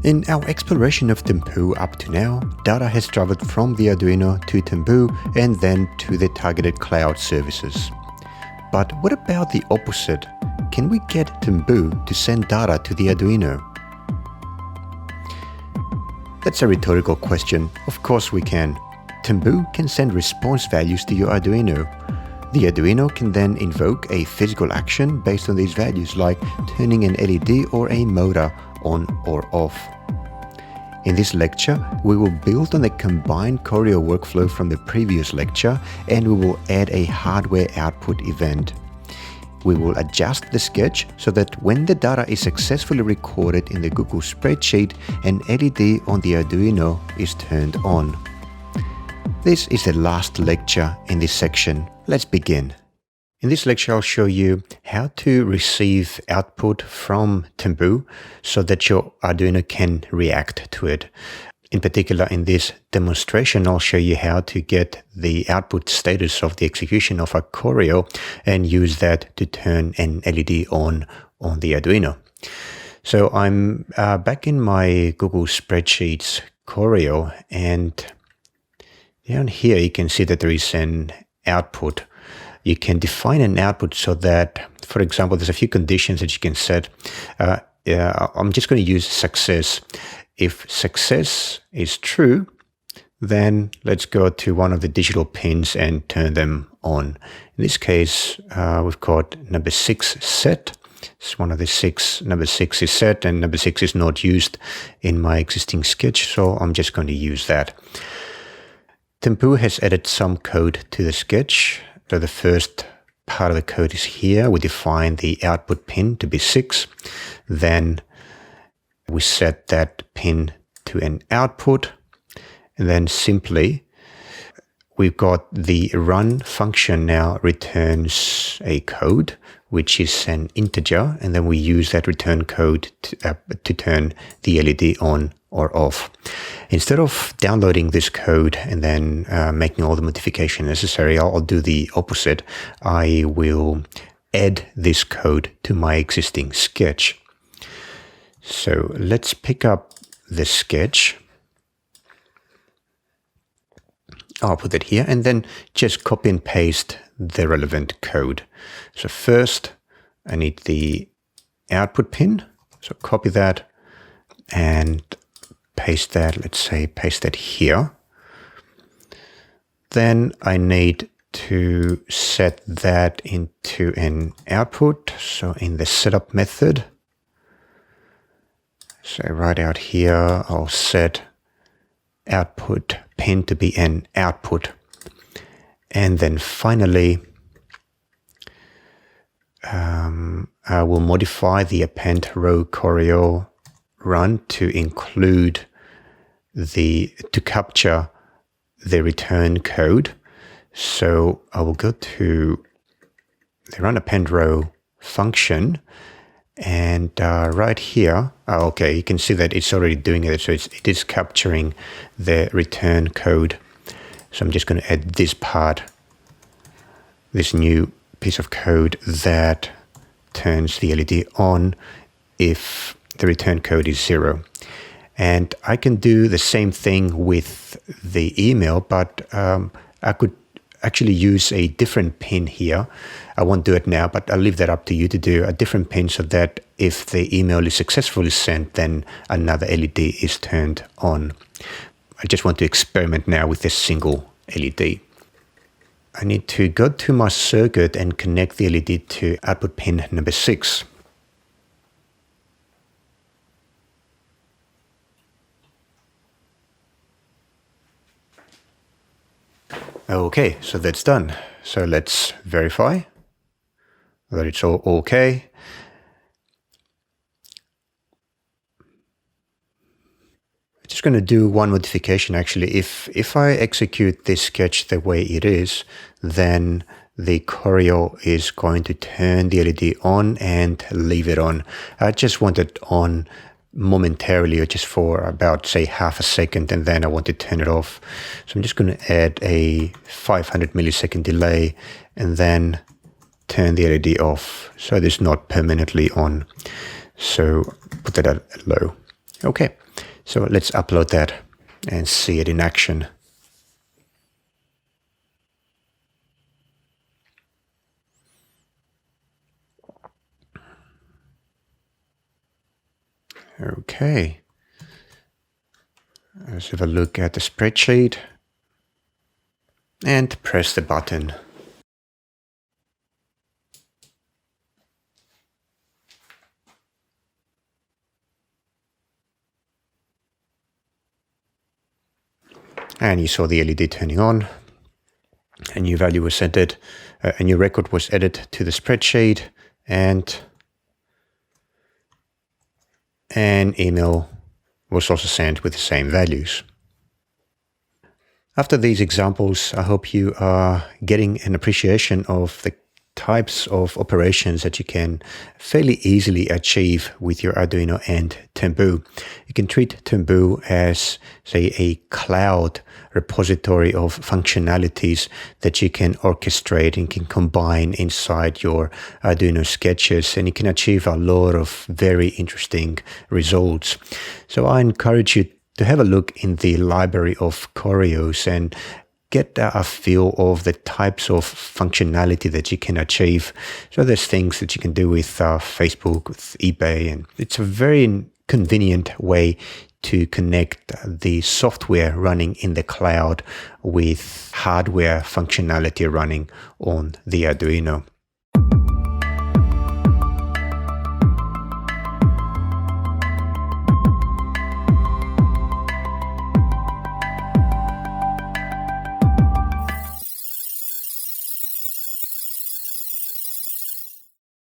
In our exploration of Temboo up to now, data has traveled from the Arduino to Temboo and then to the targeted cloud services. But what about the opposite? Can we get Temboo to send data to the Arduino? That's a rhetorical question. Of course we can. Temboo can send response values to your Arduino. The Arduino can then invoke a physical action based on these values, like turning an LED or a motor on or off. In this lecture, we will build on the combined Choreo workflow from the previous lecture, and we will add a hardware output event. We will adjust the sketch so that when the data is successfully recorded in the Google spreadsheet, an LED on the Arduino is turned on. This is the last lecture in this section. Let's begin. In this lecture, I'll show you how to receive output from Temboo so that your Arduino can react to it. In particular, in this demonstration, I'll show you how to get the output status of the execution of a Choreo and use that to turn an LED on the Arduino. So I'm back in my Google Spreadsheets Choreo, and down here you can see that there is an output. You can define an output so that, for example, there's a few conditions that you can set. I'm just going to use success. If success is true, then let's go to one of the digital pins and turn them on. In this case, we've got number 6 set. It's one of the 6. Number 6 is set, and number 6 is not used in my existing sketch, so I'm just going to use that. Temboo has added some code to the sketch. So the first part of the code is here. We define the output pin to be 6. Then we set that pin to an output. And then simply, we've got the run function now returns a code, which is an integer. And then we use that return code to turn the LED on or off. Instead of downloading this code and then making all the modification necessary, I'll do the opposite. I will add this code to my existing sketch. So let's pick up the sketch. I'll put it here and then just copy and paste the relevant code. So first I need the output pin. So copy that and paste that, let's say paste that here. Then I need to set that into an output. So in the setup method, so right out here, I'll set output pin to be an output. And then finally, I will modify the append row Choreo run to include to capture the return code. So I will go to the run append row function, and right here, okay, you can see that it's already doing it. So it is capturing the return code. So I'm just going to add this part, this new piece of code that turns the LED on if the return code is 0. And I can do the same thing with the email, but I could actually use a different pin here. I won't do it now, but I'll leave that up to you to do a different pin so that if the email is successfully sent, then another LED is turned on. I just want to experiment now with this single LED. I need to go to my circuit and connect the LED to output pin number 6. Okay, so that's done. So let's verify that it's all okay. I'm just going to do one modification actually. If I execute this sketch the way it is, then the Choreo is going to turn the LED on and leave it on. I just want it on momentarily, or just for about, say, half a second, and then I want to turn it off. So I'm just going to add a 500 millisecond delay and then turn the LED off so it's not permanently on. So put that at low. Okay. So let's upload that and see it in action. Okay. Let's have a look at the spreadsheet and press the button. And you saw the LED turning on. A new value was entered, a new record was added to the spreadsheet, and an email was also sent with the same values. After these examples, I hope you are getting an appreciation of the types of operations that you can fairly easily achieve with your Arduino and Temboo. You can treat Temboo as, say, a cloud repository of functionalities that you can orchestrate and can combine inside your Arduino sketches, and you can achieve a lot of very interesting results. So I encourage you to have a look in the library of Choreos and get a feel of the types of functionality that you can achieve. So there's things that you can do with Facebook, with eBay, and it's a very convenient way to connect the software running in the cloud with hardware functionality running on the Arduino.